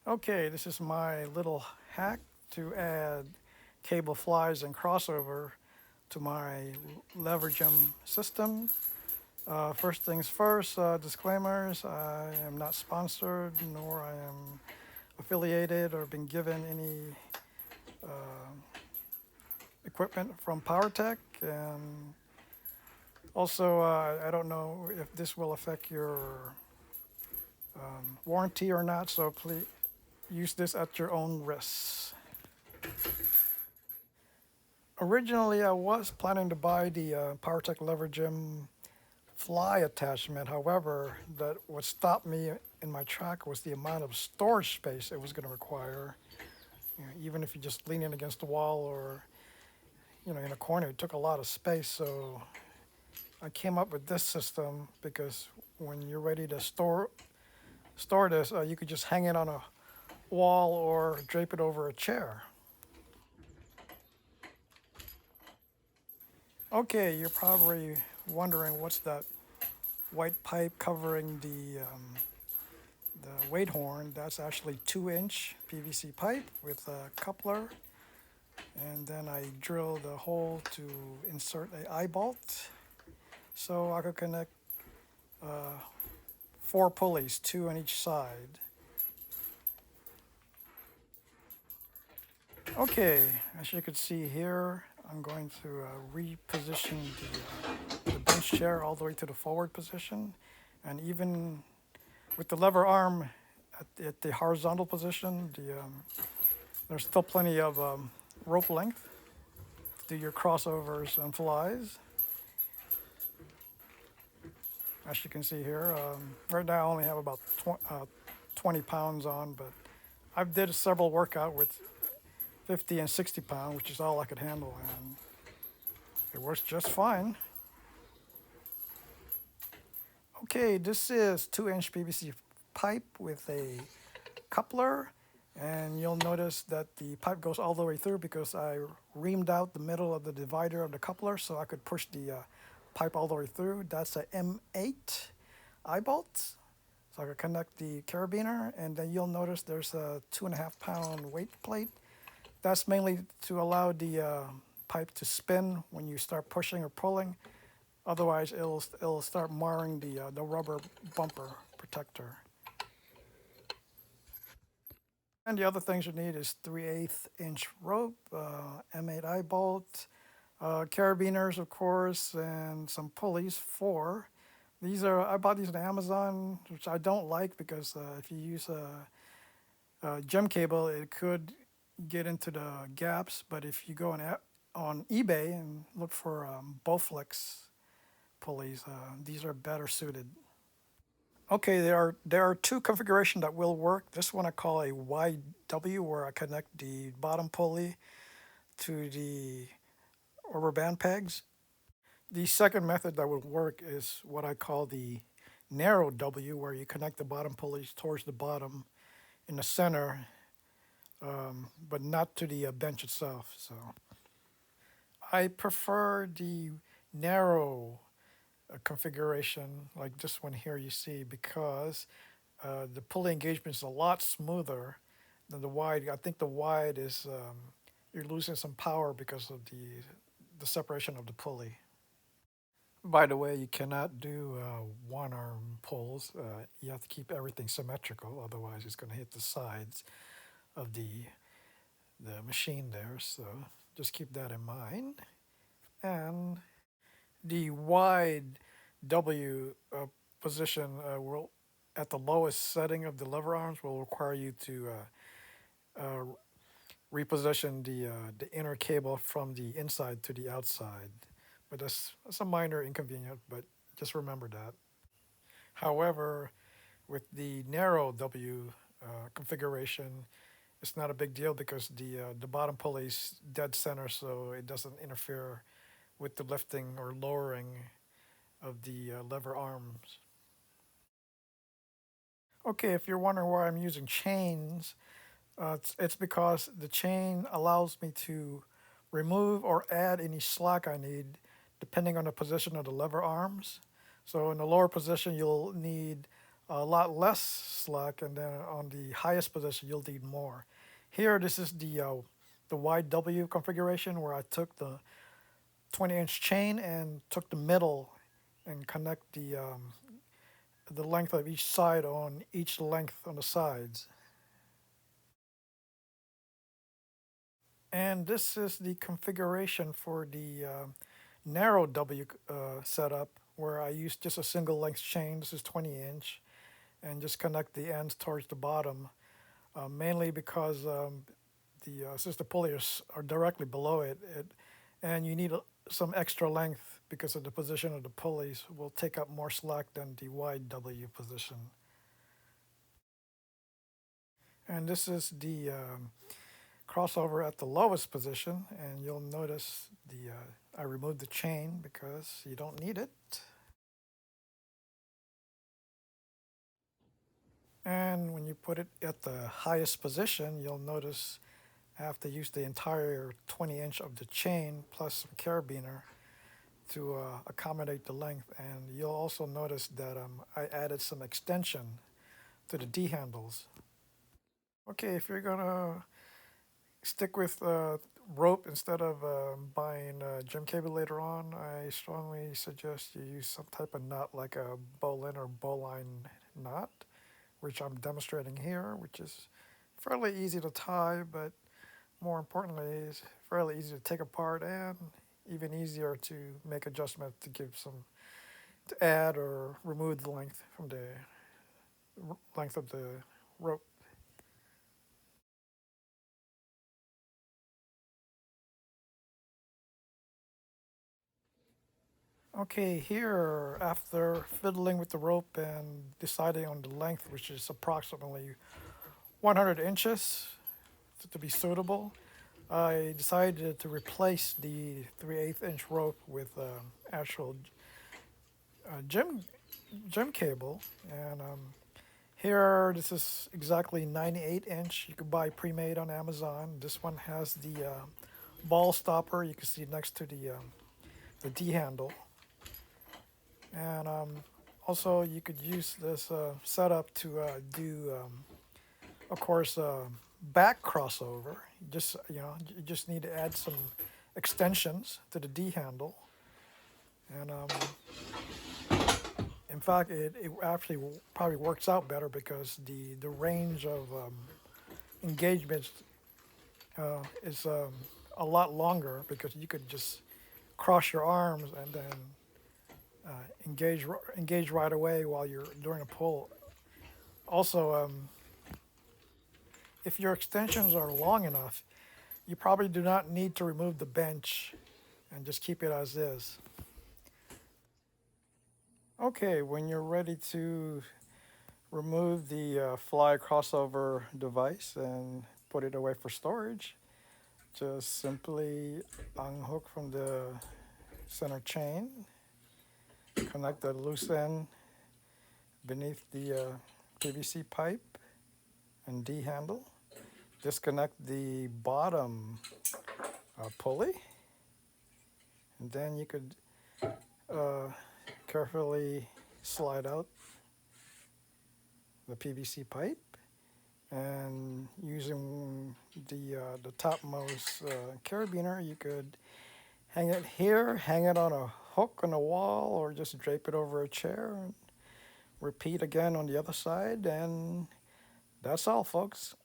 Okay, this is my little hack to add cable flies and crossover to my LeverGym system. First things first, disclaimers, I am not sponsored nor I am affiliated or been given any equipment from Powertec, and also I don't know if this will affect your warranty or not, so please use this at your own risk. Originally, I was planning to buy the Powertec LeverGym fly attachment. However, what stopped me in my track was the amount of storage space it was going to require. Even if you just lean in against the wall or in a corner, it took a lot of space. So I came up with this system because when you're ready to store this, you could just hang it on a wall or drape it over a chair. Okay, you're probably wondering what's that white pipe covering the weight horn. That's actually 2-inch PVC pipe with a coupler, and then I drilled a hole to insert a eye bolt so I could connect 4 pulleys, 2 on each side. Okay, as you can see here, I'm going to reposition the bench chair all the way to the forward position, and even with the lever arm at the horizontal position, there's still plenty of rope length to do your crossovers and flies. As you can see here, right now I only have about 20 pounds on, but I've did several workout with 50 and 60 pound, which is all I could handle, and it works just fine. Okay, this is 2-inch PVC pipe with a coupler, and you'll notice that the pipe goes all the way through because I reamed out the middle of the divider of the coupler so I could push the pipe all the way through. That's a M8 eye bolt, so I could connect the carabiner, and then you'll notice there's a 2.5 pound weight plate. That's mainly to allow the pipe to spin when you start pushing or pulling. Otherwise, it'll start marring the rubber bumper protector. And the other things you need is 3/8 inch rope, M8 eye bolt, carabiners, of course, and some pulleys. I bought these on Amazon, which I don't like because if you use a gym cable, it could get into the gaps. But if you go on eBay and look for Bowflex pulleys, these are better suited. Okay, there are 2 configurations that will work. This one I call a YW, where I connect the bottom pulley to the rubber band pegs. The second method that would work is what I call the narrow W, where you connect the bottom pulleys towards the bottom in the center, but not to the bench itself. So I prefer the narrow configuration like this one here you see, because the pulley engagement is a lot smoother than the wide. I think the wide is you're losing some power because of the separation of the pulley. By the way, you cannot do one arm pulls. You have to keep everything symmetrical, otherwise it's going to hit the sides of the machine there. So just keep that in mind. And the wide W position will, at the lowest setting of the lever arms, will require you to reposition the inner cable from the inside to the outside. But that's a minor inconvenience, but just remember that. However, with the narrow W configuration, it's not a big deal because the bottom pulley is dead center, so it doesn't interfere with the lifting or lowering of the lever arms. Okay, if you're wondering why I'm using chains, it's because the chain allows me to remove or add any slack I need depending on the position of the lever arms. So in the lower position, you'll need a lot less slack, and then on the highest position you'll need more. Here, this is the YW configuration where I took the 20-inch chain and took the middle and connect the length of each side on each length on the sides. And this is the configuration for the narrow W setup where I use just a single length chain. This is 20-inch, and just connect the ends towards the bottom, mainly because since the pulleys are directly below it, and you need some extra length because of the position of the pulleys will take up more slack than the wide W position. And this is the crossover at the lowest position, and you'll notice I removed the chain because you don't need it. And when you put it at the highest position, you'll notice I have to use the entire 20-inch of the chain plus some carabiner to accommodate the length. And you'll also notice that I added some extension to the D handles. Okay, if you're gonna stick with rope instead of buying gym cable later on, I strongly suggest you use some type of knot like a bowline or bowline knot, which I'm demonstrating here, which is fairly easy to tie, but more importantly, is fairly easy to take apart and even easier to make adjustments to add or remove the length from the length of the rope. Okay, here, after fiddling with the rope and deciding on the length, which is approximately 100 inches to be suitable, I decided to replace the 3/8 inch rope with actual gym cable. And here, this is exactly 98 inch. You can buy pre-made on Amazon. This one has the ball stopper you can see next to the D handle. And also, you could use this setup to do, of course, back crossover. You just need to add some extensions to the D handle, and in fact, it actually probably works out better because the range of engagements is a lot longer because you could just cross your arms and then engage right away while you're doing a pull. Also, if your extensions are long enough, you probably do not need to remove the bench and just keep it as is. Okay, when you're ready to remove the fly crossover device and put it away for storage, just simply unhook from the center chain, connect the loose end beneath the PVC pipe and D handle, disconnect the bottom pulley, and then you could uh, carefully slide out the PVC pipe, and using the topmost carabiner, you could hang it here, hang it on a hook on a wall, or just drape it over a chair. And repeat again on the other side, and that's all, folks.